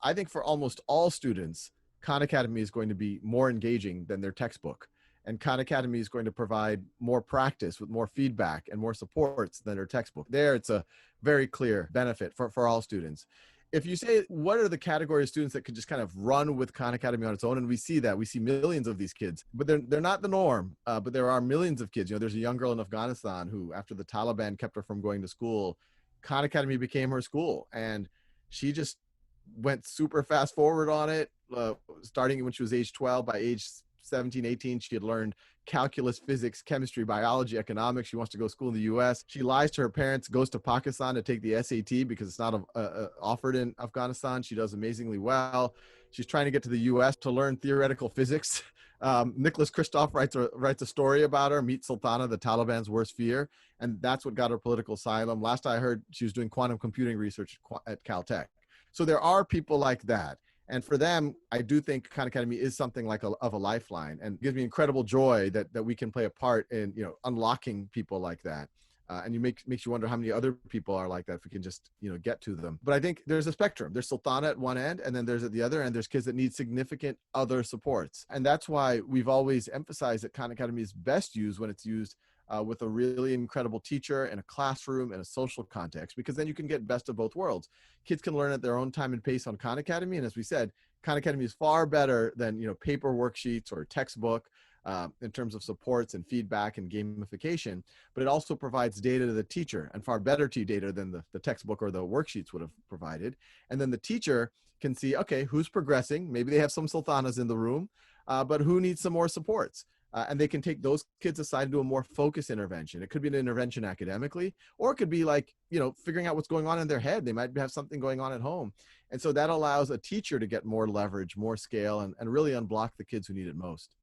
I think for almost all students, Khan Academy is going to be more engaging than their textbook. And Khan Academy is going to provide more practice with more feedback and more supports than their textbook. There, it's a very clear benefit for all students. If you say, what are the category of students that could just kind of run with Khan Academy on its own? And we see that. We see millions of these kids, but they're not the norm. But there are millions of kids. You know, there's a young girl in Afghanistan who, after the Taliban kept her from going to school, Khan Academy became her school. And she just went super fast forward on it, starting when she was age 12. By age 17, 18, she had learned calculus, physics, chemistry, biology, economics. She wants to go to school in the US. She lies to her parents, goes to Pakistan to take the SAT because it's not offered in Afghanistan. She does amazingly well. She's trying to get to the US to learn theoretical physics. Nicholas Kristof writes a story about her, Meet Sultana, the Taliban's worst fear. And that's what got her political asylum. Last I heard, she was doing quantum computing research at Caltech. So there are people like that. And for them, I do think Khan Academy is something like of a lifeline, and gives me incredible joy that we can play a part in, you know, unlocking people like that. And makes you wonder how many other people are like that if we can just, you know, get to them. But I think there's a spectrum. There's Sultana at one end, and then there's at the other end, there's kids that need significant other supports. And that's why we've always emphasized that Khan Academy is best used when it's used with a really incredible teacher in a classroom in a social context, because then you can get best of both worlds. Kids can learn at their own time and pace on Khan Academy. And as we said, Khan Academy is far better than, you know, paper worksheets or textbook in terms of supports and feedback and gamification, but it also provides data to the teacher, and far better data than the textbook or the worksheets would have provided. And then the teacher can see, okay, who's progressing? Maybe they have some sultanas in the room, but who needs some more supports? And they can take those kids aside and do a more focused intervention. It could be an intervention academically, or it could be like, you know, figuring out what's going on in their head. They might have something going on at home. And so that allows a teacher to get more leverage, more scale, and really unblock the kids who need it most.